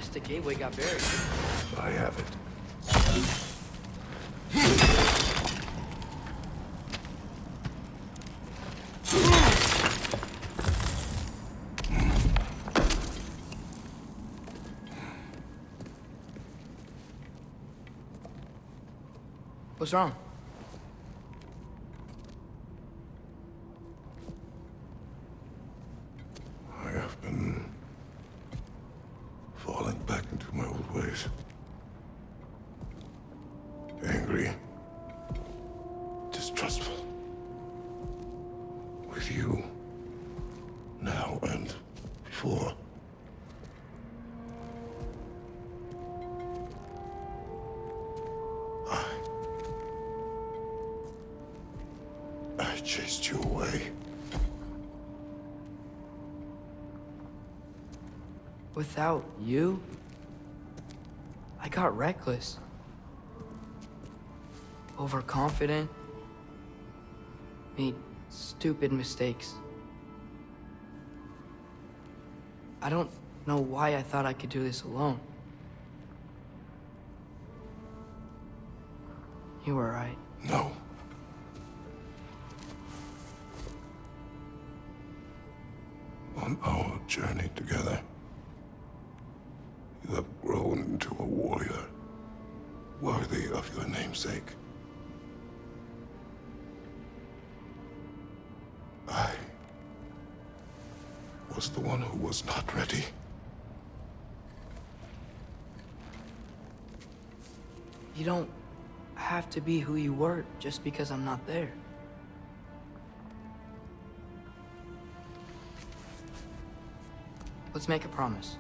guess the gateway got buried. I have it. What's wrong? I have been falling back into my old ways. Angry. Distrustful. With you. Now and before. I chased you away. Without you, I got reckless. Overconfident. Made stupid mistakes. I don't know why I thought I could do this alone. You were right. No. On our journey together, you have grown into a warrior, worthy of your namesake. I was the one who was not ready. You don't have to be who you were just because I'm not there. Let's make a promise.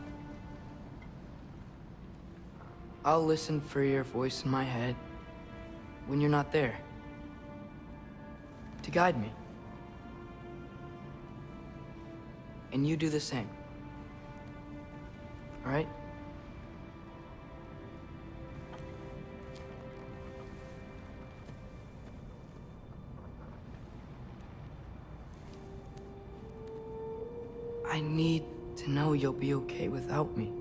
I'll listen for your voice in my head when you're not there, to guide me. And you do the same. All right? I need to know you'll be okay without me.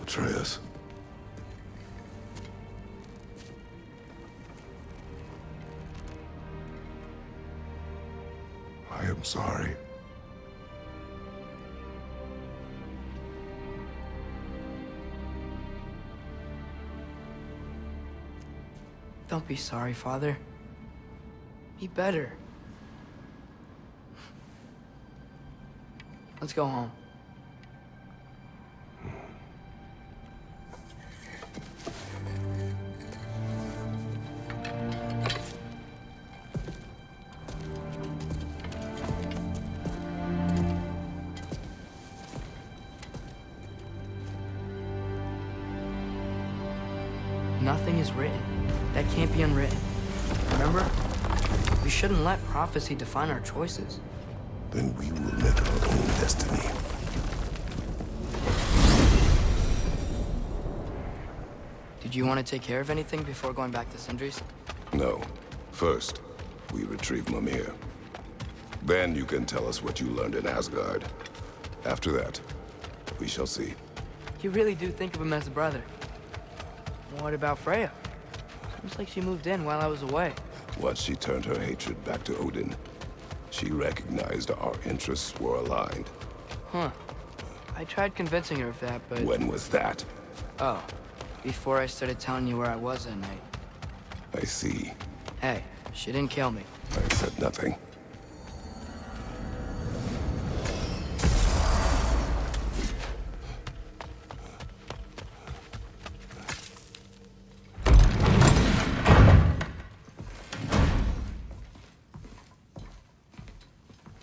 Atreus. I am sorry. Don't be sorry, Father. Be better. Let's go home. Nothing is written that can't be unwritten. Remember? We shouldn't let prophecy define our choices. Then we will make our own destiny. Did you want to take care of anything before going back to Sindri's? No. First, we retrieve Mimir. Then you can tell us what you learned in Asgard. After that, we shall see. You really do think of him as a brother. What about Freya? Seems like she moved in while I was away. Once she turned her hatred back to Odin, she recognized our interests were aligned. Huh. I tried convincing her of that, but... When was that? Oh, before I started telling you where I was at night. I see. Hey, she didn't kill me. I said nothing.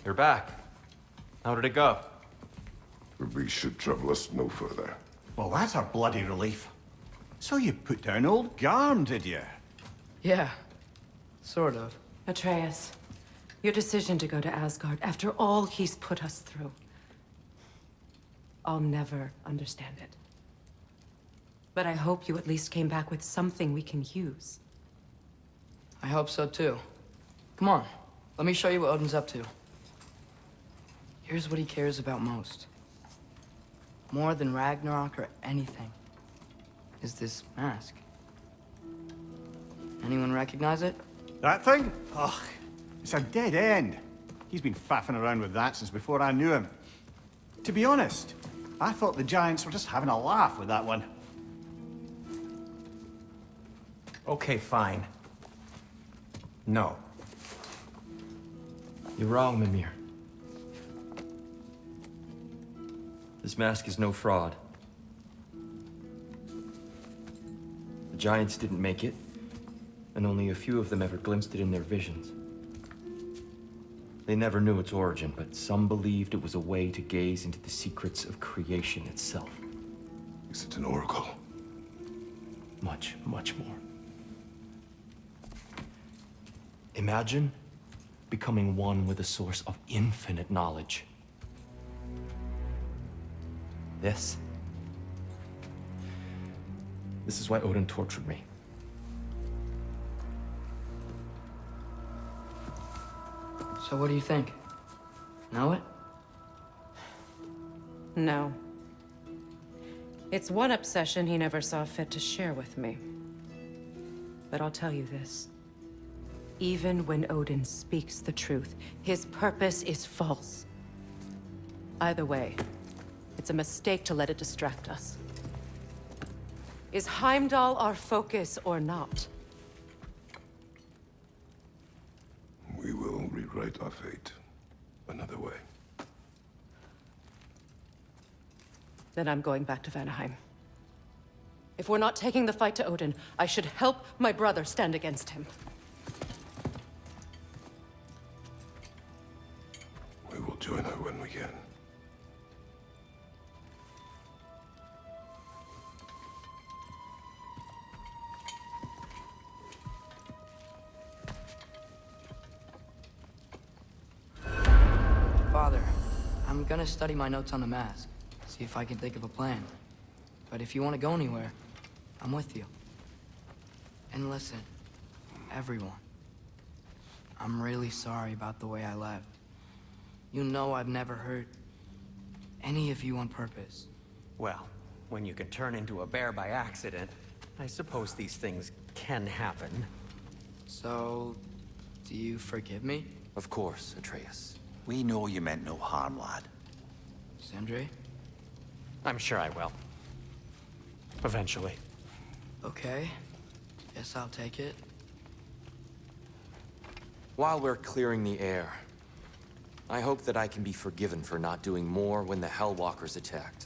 You're back. How did it go? The beast should trouble us no further. Well, that's a bloody relief. So you put down old Garm, did you? Yeah, sort of. Atreus, your decision to go to Asgard after all he's put us through. I'll never understand it. But I hope you at least came back with something we can use. I hope so too. Come on, let me show you what Odin's up to. Here's what he cares about most. More than Ragnarok or anything. Is this mask. Anyone recognize it? That thing? Ugh, it's a dead end. He's been faffing around with that since before I knew him. To be honest, I thought the Giants were just having a laugh with that one. Okay, fine. No. You're wrong, Mimir. This mask is no fraud. The Giants didn't make it, and only a few of them ever glimpsed it in their visions. They never knew its origin, but some believed it was a way to gaze into the secrets of creation itself. Is it an oracle? Much, much more. Imagine becoming one with a source of infinite knowledge. This is why Odin tortured me. So what do you think? Know it? No. It's one obsession he never saw fit to share with me. But I'll tell you this. Even when Odin speaks the truth, his purpose is false. Either way, it's a mistake to let it distract us. Is Heimdall our focus or not? We will rewrite our fate another way. Then I'm going back to Vanaheim. If we're not taking the fight to Odin, I should help my brother stand against him. We will join her when we can. Father, I'm gonna study my notes on the mask. See if I can think of a plan. But if you want to go anywhere, I'm with you. And listen, everyone. I'm really sorry about the way I left. You know I've never hurt any of you on purpose. Well, when you can turn into a bear by accident, I suppose these things can happen. So, do you forgive me, Of course, Atreus. We know you meant no harm, lad. Sindri? I'm sure I will. Eventually. Okay. Guess I'll take it. While we're clearing the air, I hope that I can be forgiven for not doing more when the Hellwalkers attacked.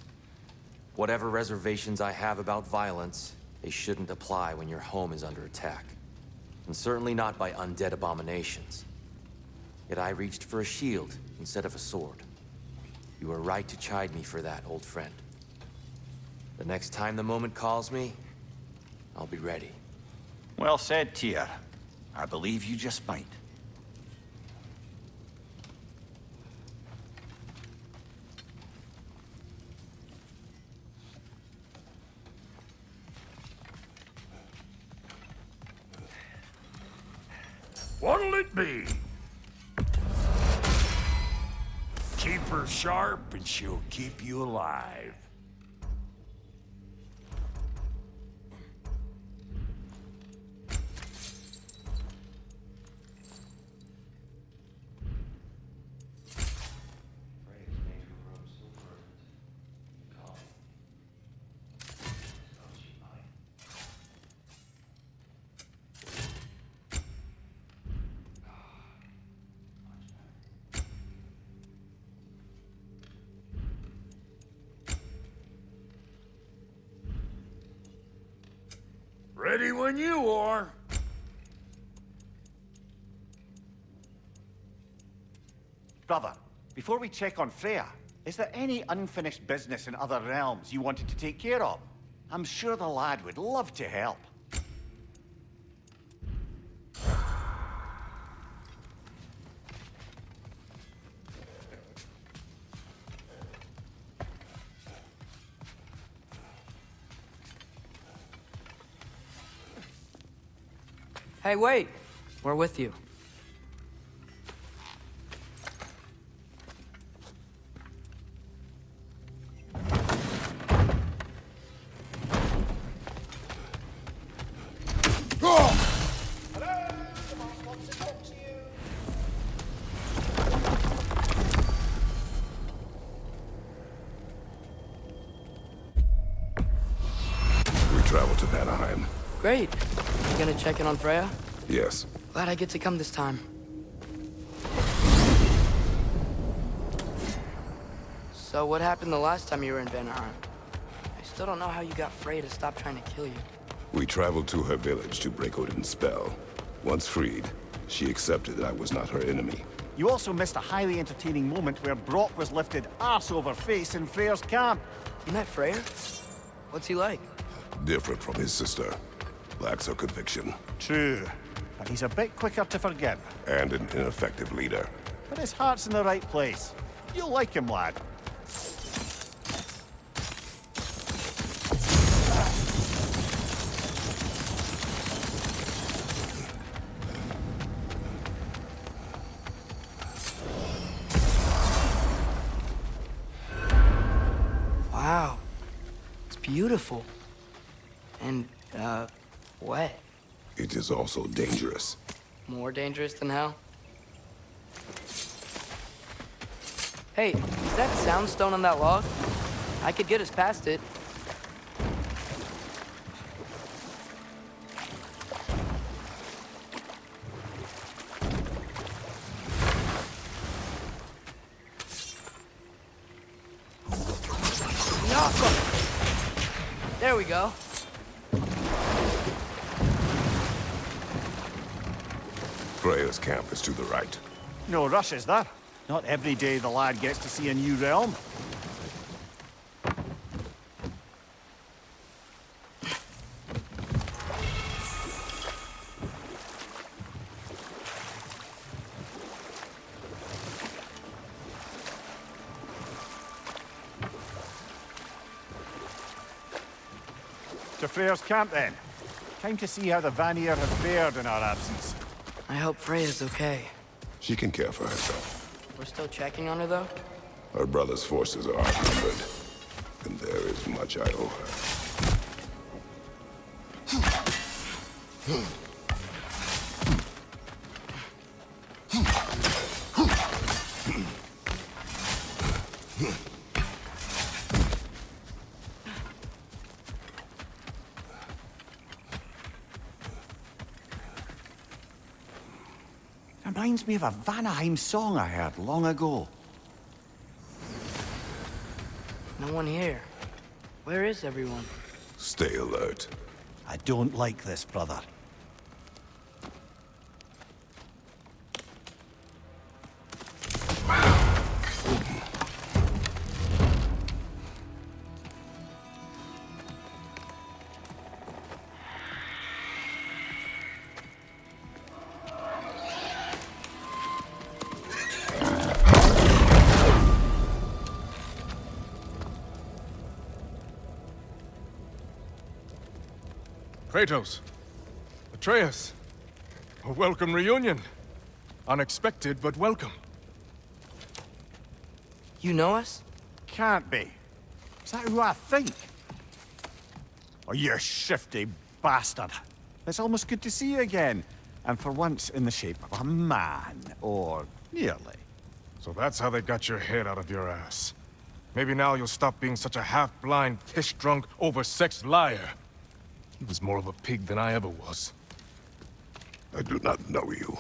Whatever reservations I have about violence, they shouldn't apply when your home is under attack. And certainly not by undead abominations. Yet I reached for a shield instead of a sword. You were right to chide me for that, old friend. The next time the moment calls me, I'll be ready. Well said, Tyr. I believe you just might. What'll it be? Keep her sharp and she'll keep you alive. Ready when you are. Brother, before we check on Freya, is there any unfinished business in other realms you wanted to take care of? I'm sure the lad would love to help. Hey, wait! We're with you. Travel to Vanaheim. Great. You gonna check in on Freya? Yes. Glad I get to come this time. So what happened the last time you were in Vanaheim? I still don't know how you got Freya to stop trying to kill you. We traveled to her village to break Odin's spell. Once freed, she accepted that I was not her enemy. You also missed a highly entertaining moment where Brock was lifted arse over face in Freyr's camp. You met Freya? What's he like? Different from his sister. Lacks her conviction. True, but he's a bit quicker to forgive. And an ineffective leader. But his heart's in the right place. You'll like him, lad. Wow. It's beautiful. And, wet. It is also dangerous. More dangerous than hell? Hey, is that soundstone on that log? I could get us past it. There we go. Freya's camp is to the right. No rush, is there? Not every day the lad gets to see a new realm. To Freyr's camp, then. Time to see how the Vanir have fared in our absence. I hope Freya's okay. She can care for herself. We're still checking on her, though? Her brother's forces are outnumbered, and there is much I owe her. Reminds me of a Vanaheim song I heard long ago. No one here. Where is everyone? Stay alert. I don't like this, brother. Kratos, Atreus, a welcome reunion. Unexpected, but welcome. You know us? Can't be. Is that who I think? Oh, you shifty bastard. It's almost good to see you again. And for once in the shape of a man, or nearly. So that's how they got your head out of your ass. Maybe now you'll stop being such a half-blind, piss-drunk, oversexed liar. He was more of a pig than I ever was. I do not know you.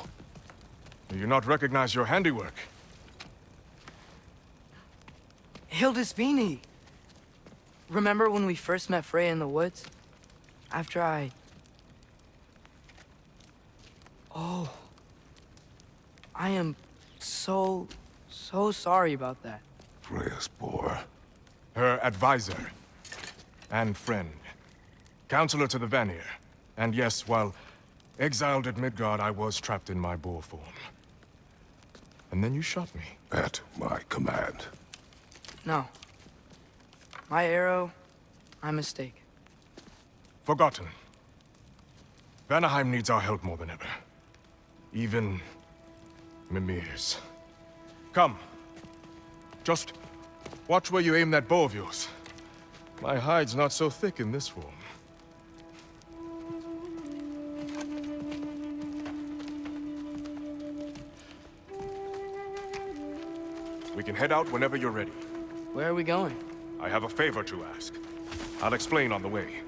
Do you not recognize your handiwork? Hildisvini! Remember when we first met Freya in the woods? After I... Oh. I am so sorry about that. Freya's poor. Her advisor. And friend. Counselor to the Vanir. And yes, while exiled at Midgard, I was trapped in my boar form. And then you shot me. At my command. No. My arrow, my mistake. Forgotten. Vanaheim needs our help more than ever. Even Mimir's. Come. Just watch where you aim that bow of yours. My hide's not so thick in this form. We can head out whenever you're ready. Where are we going? I have a favor to ask. I'll explain on the way.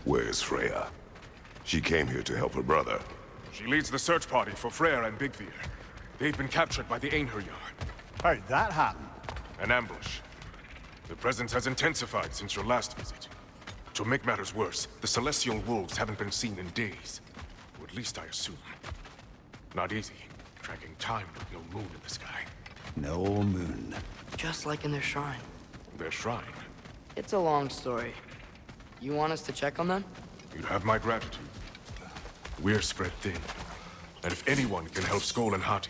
Where's Freya? She came here to help her brother. She leads the search party for Freyr and Bigvir. They've been captured by the Einherjar. How'd that happen? An ambush. The presence has intensified since your last visit. To make matters worse, the Celestial Wolves haven't been seen in days. Or at least I assume. Not easy, tracking time with no moon in the sky. No moon. Just like in their shrine. Their shrine. It's a long story. You want us to check on them? You have my gratitude. We're spread thin. And if anyone can help Sköll and Hati,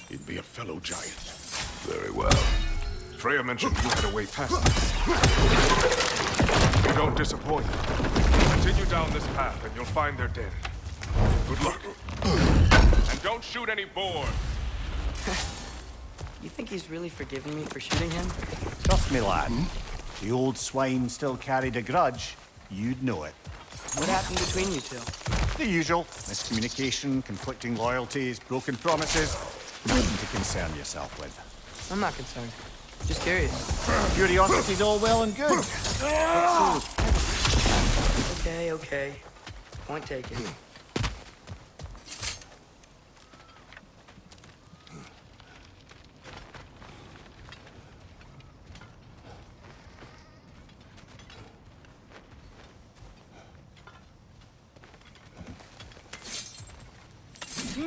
he'd be a fellow giant. Very well. Freya mentioned you had a way past this. You don't disappoint. Continue down this path and you'll find their den. Good luck. And don't shoot any boars. You think he's really forgiven me for shooting him? Trust me, lad. The old swine still carried a grudge. You'd know it. What happened between you two? The usual. Miscommunication, conflicting loyalties, broken promises. Nothing to concern yourself with. I'm not concerned. Just curious. Curiosity's all well and good. Okay. Point taken.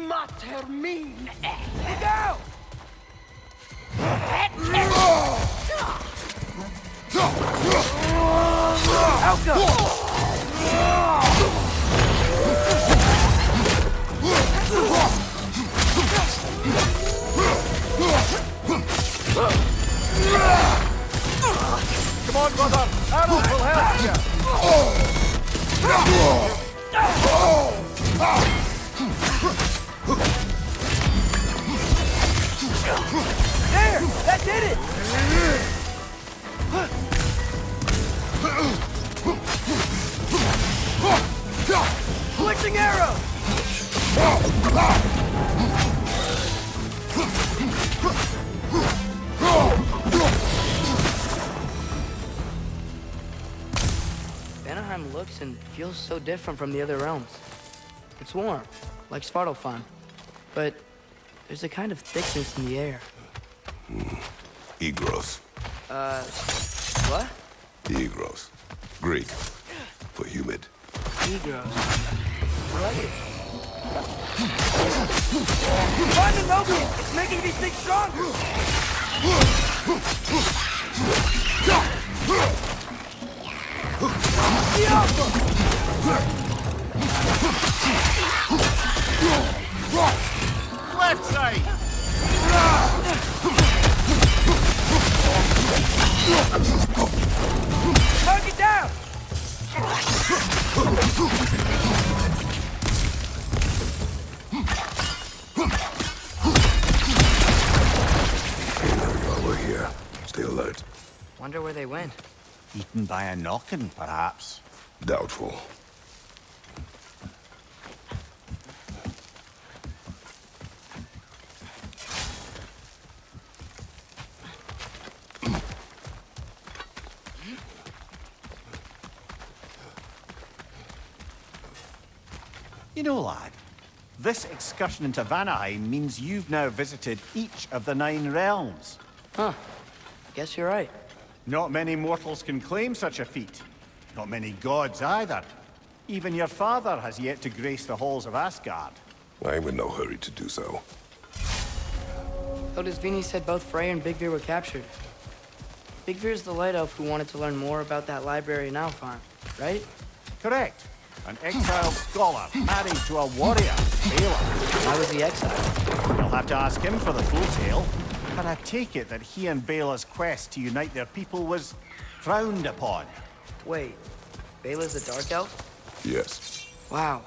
Mater mine! Look out! Come on, brother. Arrows will help you. There! That did it! Flexing arrow! Vanaheim looks and feels so different from the other realms. It's warm, like Svartalfheim, but there's a kind of thickness in the air. Egros. What? Egros. Greek. For humid. Egros. I like it. Find the Nobian! It's making these things stronger! The Alpha! Left side. Target down! We're here. Stay alert. Wonder where they went. Eaten by a knocking, perhaps. Doubtful. You know, lad, this excursion into Vanaheim means you've now visited each of the 9 realms. Huh. Guess you're right. Not many mortals can claim such a feat. Not many gods either. Even your father has yet to grace the halls of Asgard. I'm in no hurry to do so. Though Vini said both Frey and Bigvir were captured. Bigvir's the light elf who wanted to learn more about that library in Alfheim, right? Correct. An exiled scholar married to a warrior, Bela. Why was he exiled? You'll have to ask him for the full tale. But I take it that he and Bela's quest to unite their people was frowned upon. Wait, Bela's a dark elf? Yes. Wow.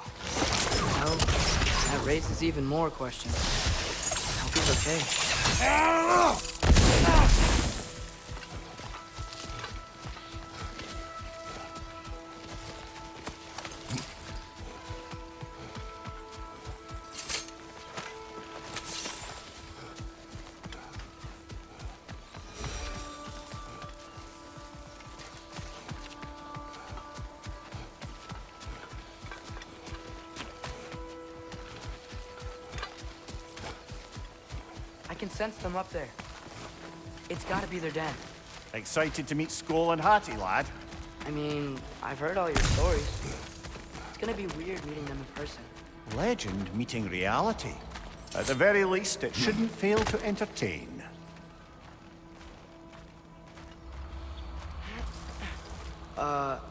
Well, that raises even more questions. I hope he's okay. I can sense them up there. It's gotta be their den. Excited to meet Sköll and Hati, lad? I mean, I've heard all your stories. It's gonna be weird meeting them in person. Legend meeting reality. At the very least, it shouldn't fail to entertain.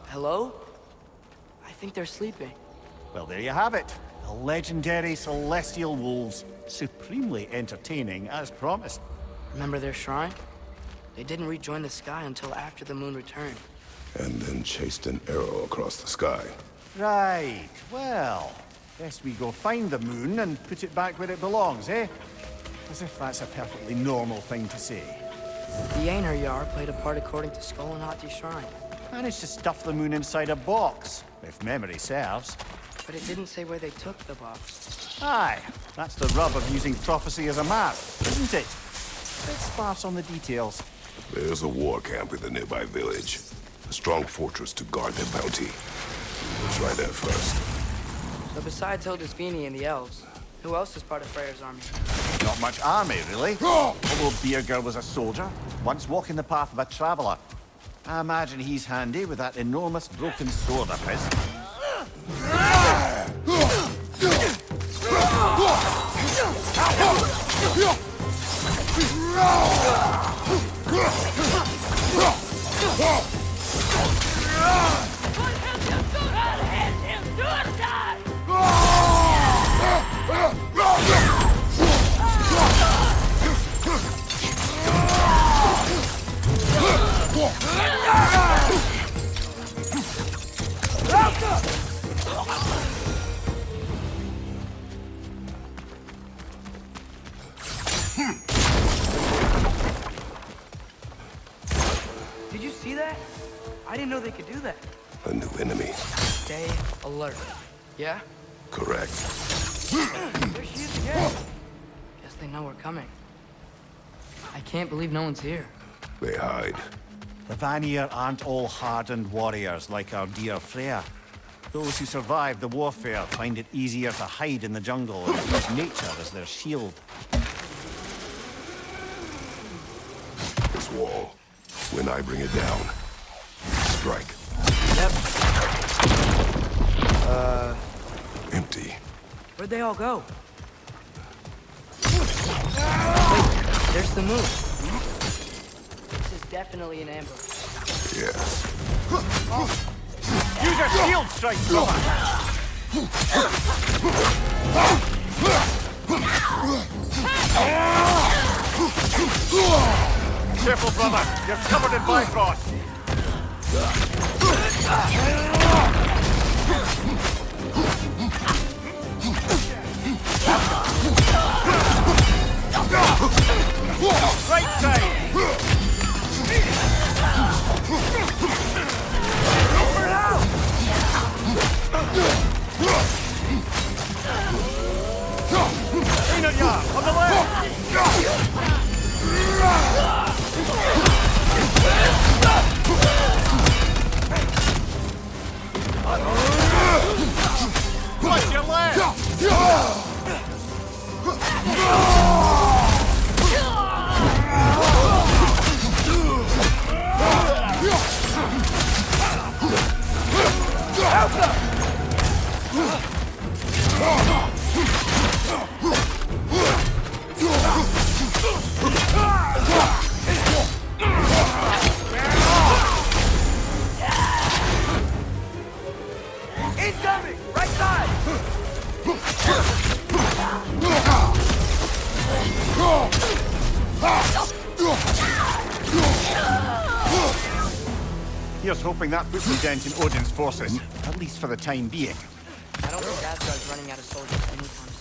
Hello? I think they're sleeping. Well, there you have it. The legendary celestial wolves. Supremely entertaining, as promised. Remember their shrine? They didn't rejoin the sky until after the moon returned. And then chased an arrow across the sky. Right. Well, best we go find the moon and put it back where it belongs, eh? As if that's a perfectly normal thing to say. The Einherjar played a part according to Sköll and Hati's shrine. Managed to stuff the moon inside a box, if memory serves. But it didn't say where they took the box. Aye, that's the rub of using prophecy as a map, isn't it? Bit sparse on the details. There's a war camp in the nearby village. A strong fortress to guard their bounty. We'll try that first. So besides Hildisvini and the elves, who else is part of Freyr's army? Not much army, really. Although Birger was a soldier, once walking the path of a traveler. I imagine he's handy with that enormous broken sword of his. Did you see that? I didn't know they could do that. A new enemy. Stay alert. Yeah? Correct. There she is again. Guess they know we're coming. I can't believe no one's here. They hide. The Vanir aren't all hardened warriors like our dear Freya. Those who survive the warfare find it easier to hide in the jungle and use nature as their shield. This wall. When I bring it down, strike. Yep. Empty. Where'd they all go? Wait, there's the moon. This is definitely an ambush. Yes. Use your shield strike, brother! Careful, brother. You're covered in Bifrost. Right side. Einherjar, on the left. Watch your left! Incoming! Right side! Here's hoping that puts a dent in Odin's forces, at least for the time being. I don't think Asgard's running out of soldiers anytime soon.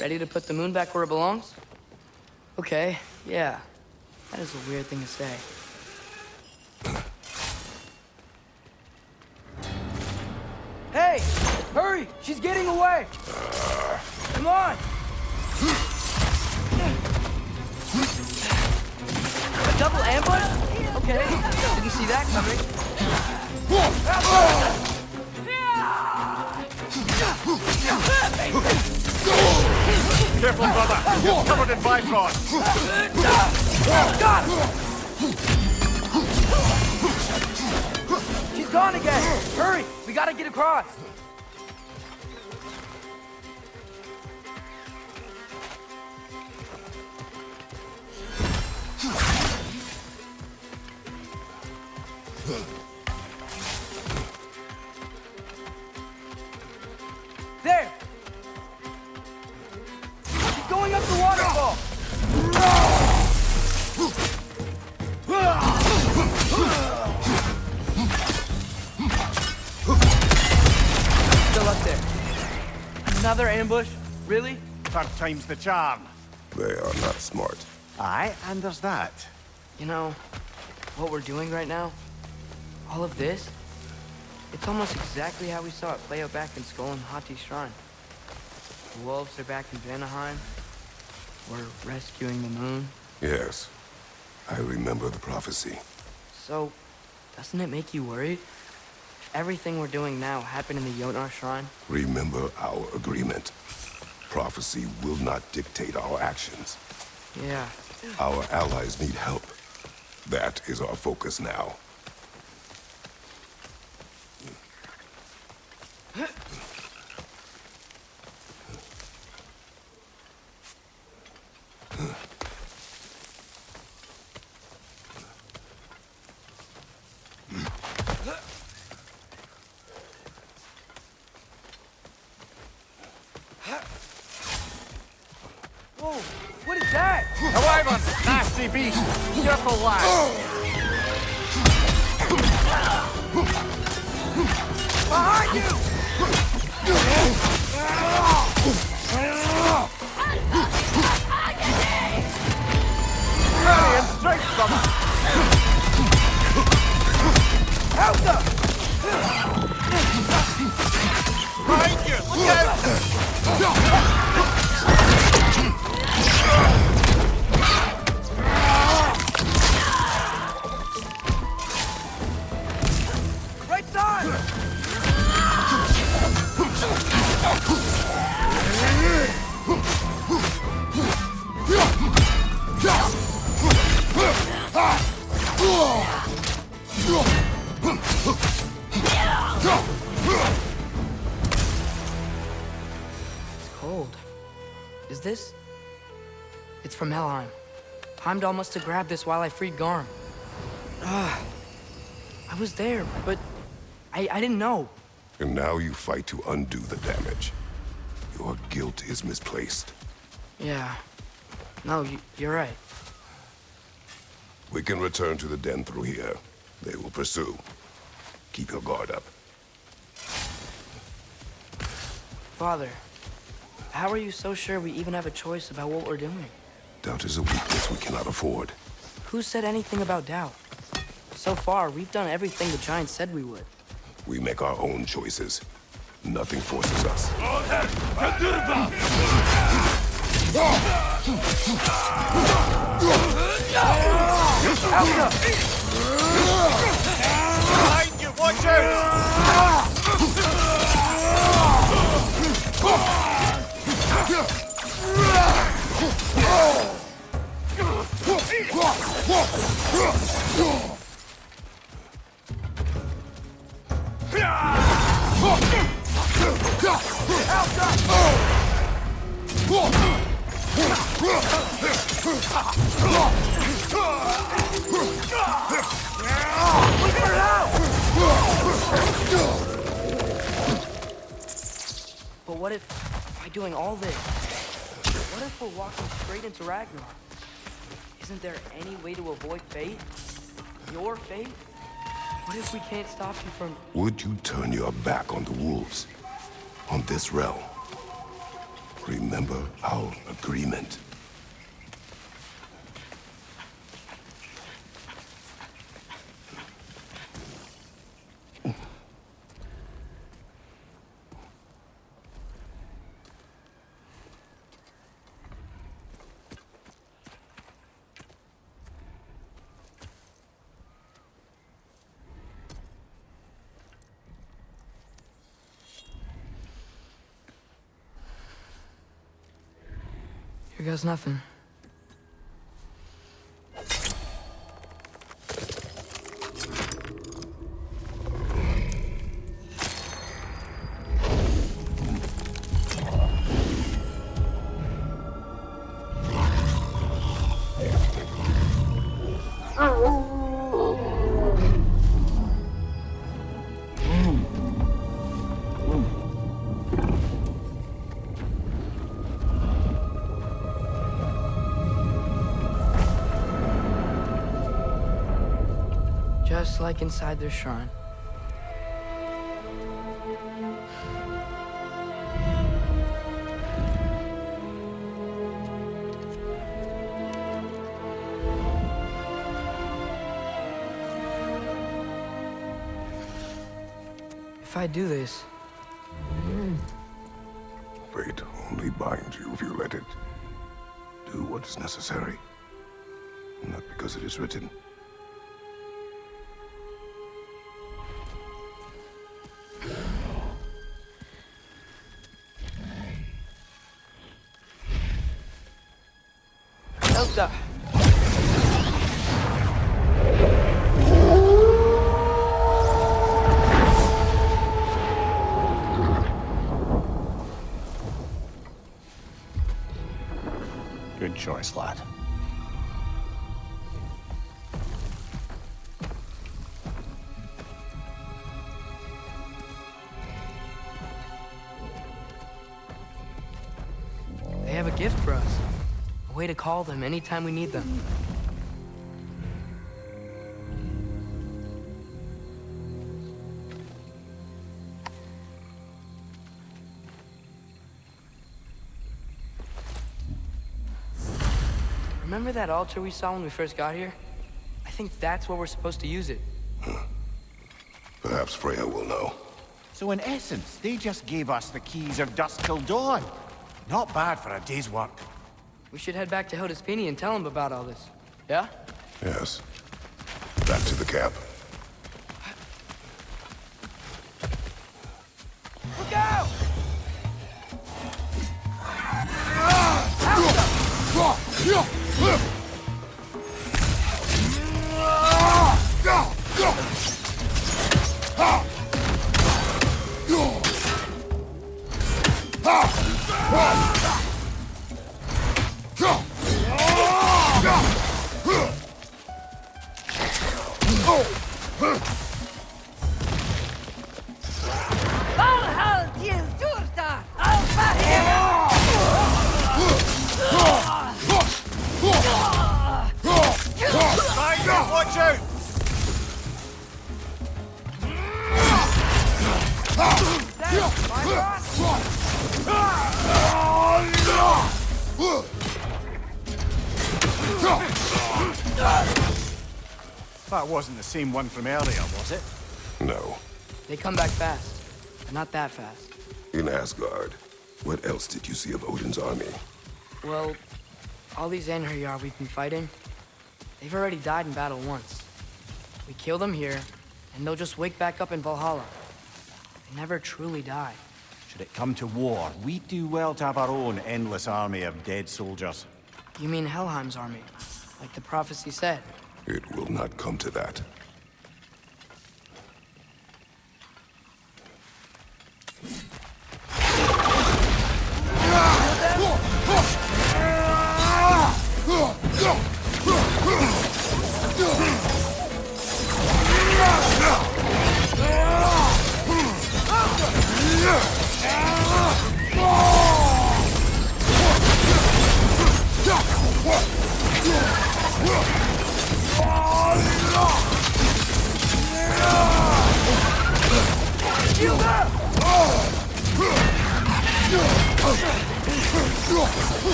Ready to put the moon back where it belongs? Okay, yeah. That is a weird thing to say. Hey! Hurry! She's getting away! Come on! A double ambush? Okay, didn't see that coming. Careful, brother! You're covered in Bifrost! Got him! She's gone again! Hurry! We gotta get across! There! She's going up the waterfall! Still up there. Another ambush? Really? Third time's the charm. They are not smart. Aye, and there's that. You know, what we're doing right now, all of this, it's almost exactly how we saw it play out back in Sköll and Hati's shrine. The wolves are back in Vanaheim. We're rescuing the moon. Yes, I remember the prophecy. So, doesn't it make you worried? Everything we're doing now happened in the Jötnar shrine. Remember our agreement. Prophecy will not dictate our actions. Yeah. Our allies need help. That is our focus now. Whoa! What is that? A wyvern! Nasty beast! Careful, lad! Behind you! Brilliant strength, brother! Help them! Behind you! Look out! Right side! It's cold. Is this? It's from Helheim. Heimdall must have grabbed this while I freed Garm. I was there, but I didn't know. And now you fight to undo the damage. Your guilt is misplaced. Yeah. No, you're right. We can return to the den through here. They will pursue. Keep your guard up. Father, how are you so sure we even have a choice about what we're doing? Doubt is a weakness we cannot afford. Who said anything about doubt? So far, we've done everything the Giants said we would. We make our own choices. Nothing forces us. Behind you, watch out! But what if, by doing all this, what if we're walking straight into Ragnarök? Isn't there any way to avoid fate? Your fate? What if we can't stop you from... Would you turn your back on the wolves? On this realm? Remember our agreement. Here goes nothing. Just like inside their shrine. If I do this... Fate only binds you if you let it. Do what is necessary. Not because it is written. Elsa! Good choice, lad. They have a gift for us. A way to call them anytime we need them. Remember that altar we saw when we first got here? I think that's where we're supposed to use it. Perhaps Freya will know. So in essence, they just gave us the keys of dusk till dawn. Not bad for a day's work. We should head back to Hildesfini and tell him about all this. Yeah? Yes. Back to the camp. Look out! Watch out! That wasn't the same one from earlier, was it? No. They come back fast, but not that fast. In Asgard, what else did you see of Odin's army? Well, all these Einherjar we've been fighting, they've already died in battle once. We kill them here, and they'll just wake back up in Valhalla. They never truly die. Should it come to war, we'd do well to have our own endless army of dead soldiers. You mean Helheim's army, like the prophecy said? It will not come to that.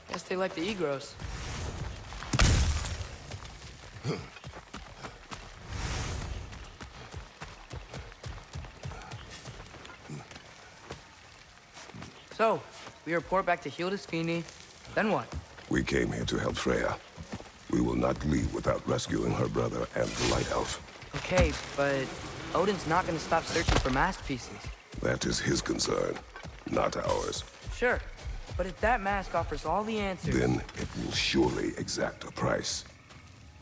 Guess they like the Egros. So, we report back to Hildisvini, then what? We came here to help Freya. We will not leave without rescuing her brother and the Light Elf. Okay, but Odin's not gonna stop searching for mask pieces. That is his concern, not ours. Sure, but if that mask offers all the answers... Then it will surely exact a price.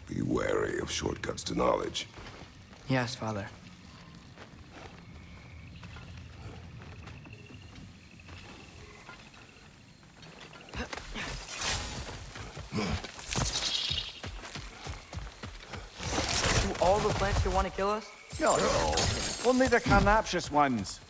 Be wary of shortcuts to knowledge. Yes, Father. Do all the plants here want to kill us? No, only the carnivorous ones.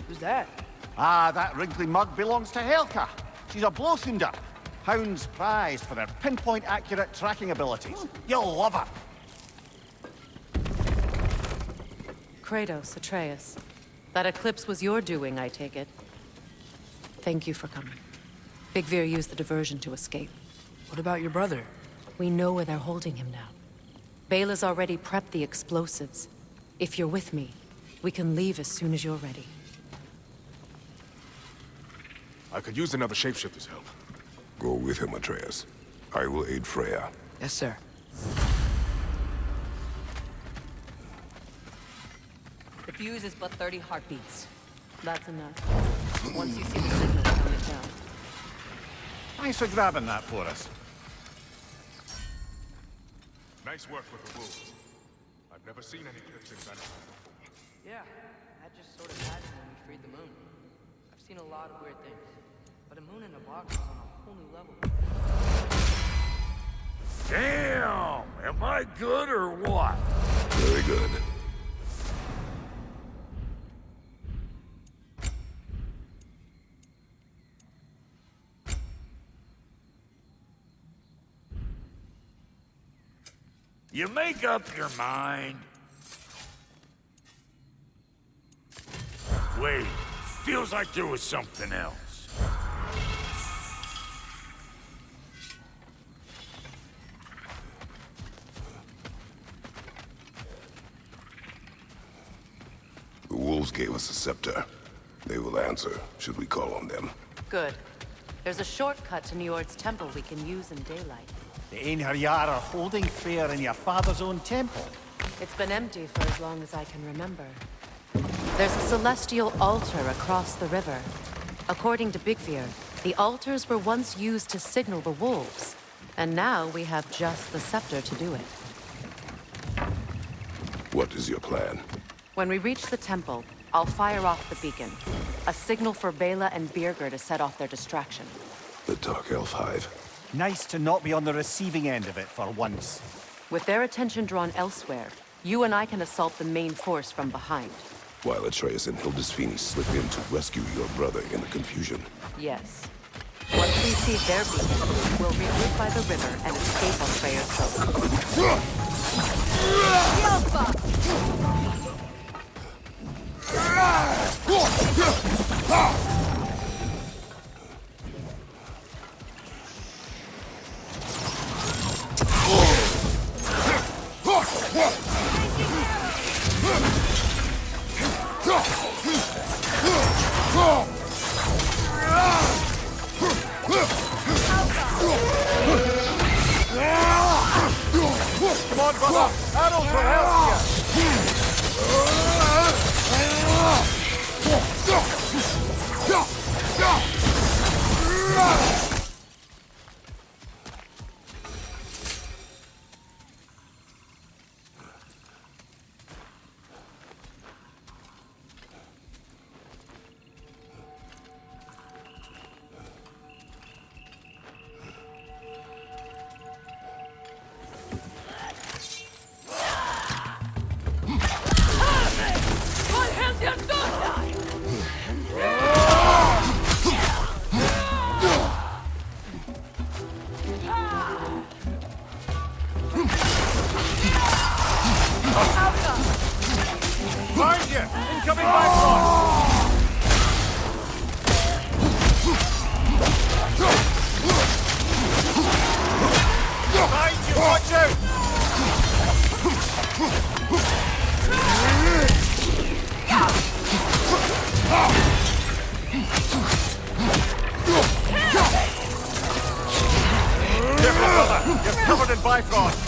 Who's that? Ah, that wrinkly mug belongs to Helka. She's a blowthunder. Hounds prized for their pinpoint accurate tracking abilities. You'll love her. Kratos, Atreus. That eclipse was your doing, I take it. Thank you for coming. Big Veer used the diversion to escape. What about your brother? We know where they're holding him now. Bela's already prepped the explosives. If you're with me, we can leave as soon as you're ready. I could use another shapeshifter's help. Go with him, Atreus. I will aid Freya. Yes, sir. The fuse is but 30 heartbeats. That's enough. Once you see the signal, count it down. Thanks for grabbing that for us. Nice work with the wolves. I've never seen any clips in that before. Yeah, that just sort of happened when we freed the moon. I've seen a lot of weird things, but a moon in a box is on a whole new level. Damn! Am I good or what? Very good. You make up your mind? Wait, feels like there was something else. The wolves gave us a scepter. They will answer, should we call on them. Good. There's a shortcut to Njord's temple we can use in daylight. The Einherjar are holding fair in your father's own temple. It's been empty for as long as I can remember. There's a celestial altar across the river. According to Bigfir, the altars were once used to signal the wolves, and now we have just the scepter to do it. What is your plan? When we reach the temple, I'll fire off the beacon. A signal for Bela and Birger to set off their distraction. The Dark Elf Hive. Nice to not be on the receiving end of it for once. With their attention drawn elsewhere, you and I can assault the main force from behind. While Atreus and Hildisvini slip in to rescue your brother in the confusion. Yes. Once we see their beacon, we'll regroup by the river and escape on Freya's boat. Come on, brother! Harold will help you! Find you! Incoming Bifrost! Find you! Watch out! Careful, brother! You're covered in Bifrost!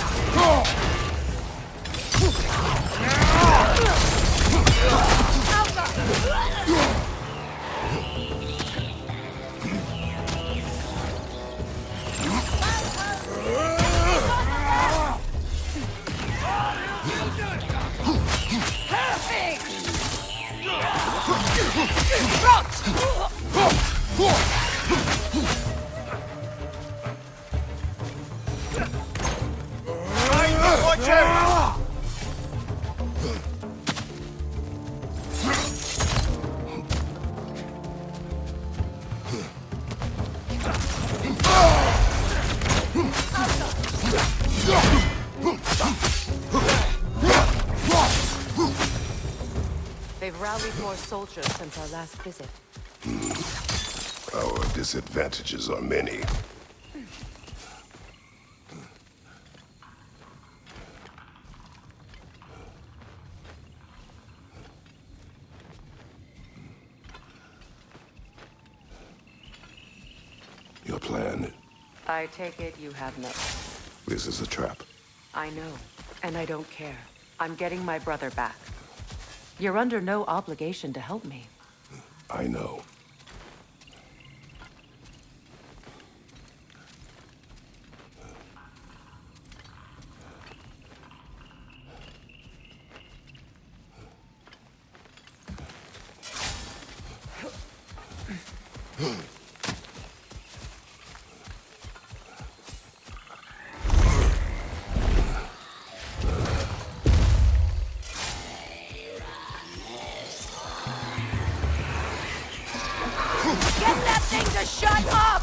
Watch out! They've rallied more soldiers since our last visit. Our disadvantages are many. Your plan? I take it you have no. This is a trap. I know, and I don't care. I'm getting my brother back. You're under no obligation to help me. I know. shut up!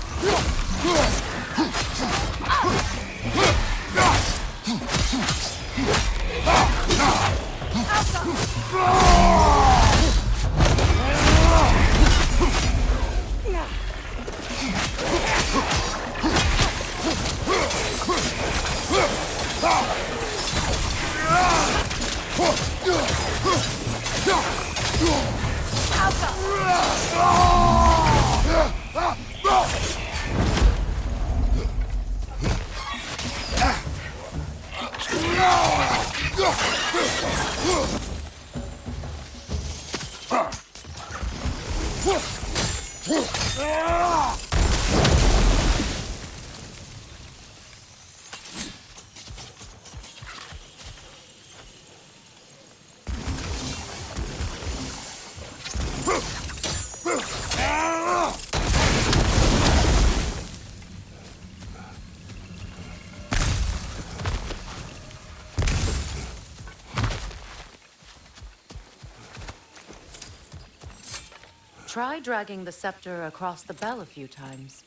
Try dragging the scepter across the bell a few times.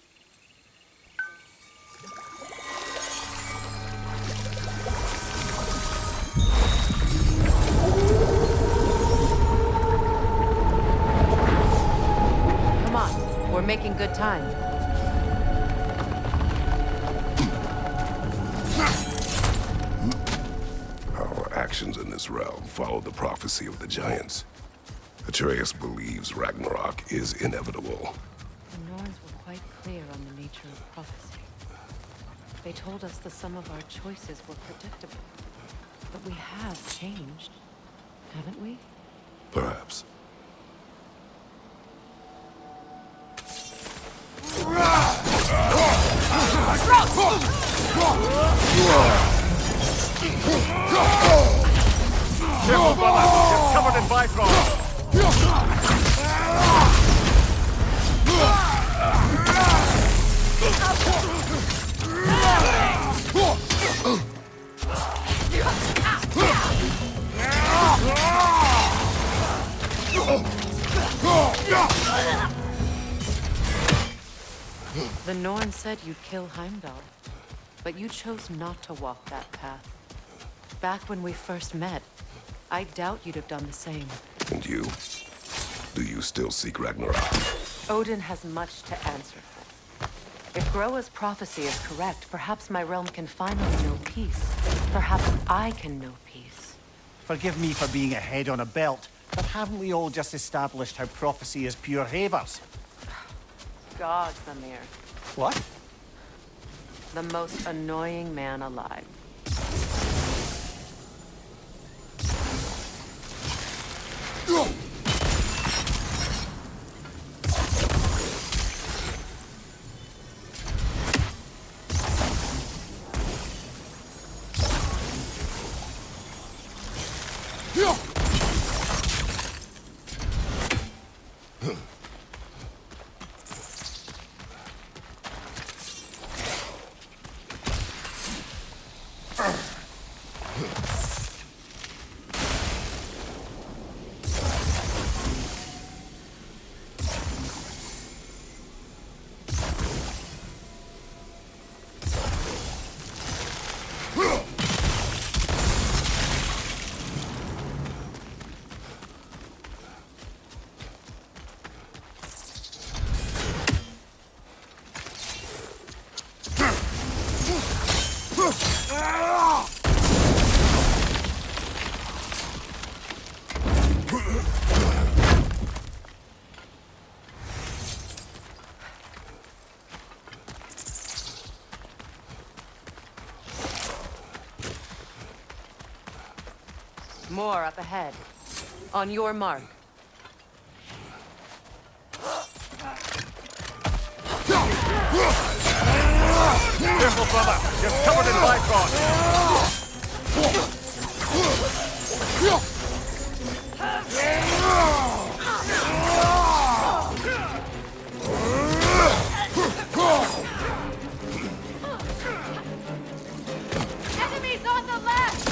Come on, we're making good time. Our actions in this realm follow the prophecy of the giants. Atreus believes Ragnarok is inevitable. The Norns were quite clear on the nature of prophecy. They told us the sum of our choices were predictable. But we have changed, haven't we? Perhaps. Careful, brother! You're covered in Bifrost! The Norn said you'd kill Heimdall, but you chose not to walk that path. Back when we first met, I doubt you'd have done the same. And you? Do you still seek Ragnarok? Odin has much to answer for. If Groa's prophecy is correct, perhaps my realm can finally know peace. Perhaps I can know peace. Forgive me for being a head on a belt, but haven't we all just established how prophecy is pure havers? God's Mimir, What? the most annoying man alive. More up ahead. On your mark. Careful, brother! You're covered in Bifrost! Enemies on the left!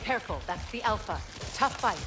Careful, that's the Alpha. Tough fight.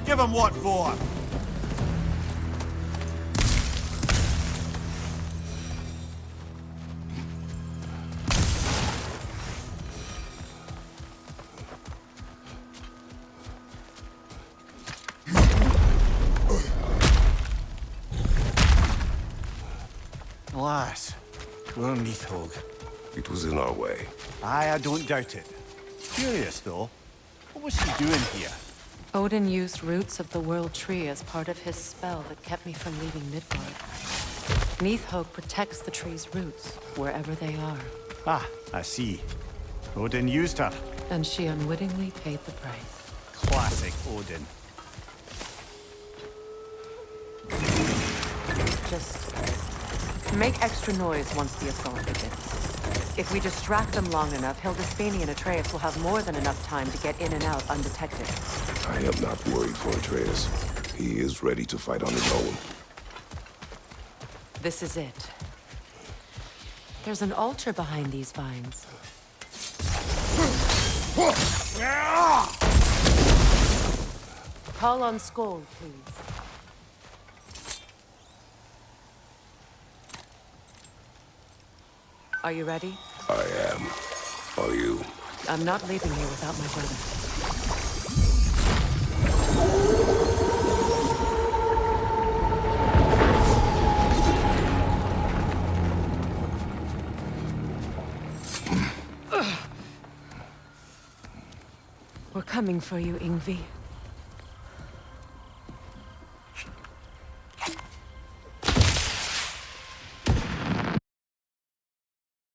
Give him what for. Alas, poor Neathog. It was in our way. Aye, I don't doubt it. Curious, though. What was she doing here? Odin used roots of the World Tree as part of his spell that kept me from leaving Midgard. Neathog protects the tree's roots, wherever they are. Ah, I see. Odin used her. And she unwittingly paid the price. Classic Odin. Just make extra noise once the assault begins. If we distract them long enough, Hildisfini and Atreus will have more than enough time to get in and out undetected. I am not worried for Atreus. He is ready to fight on his own. This is it. There's an altar behind these vines. Call on Sköll, please. Are you ready? I am. Are you? I'm not leaving here without my brother. We're coming for you, Yngvi.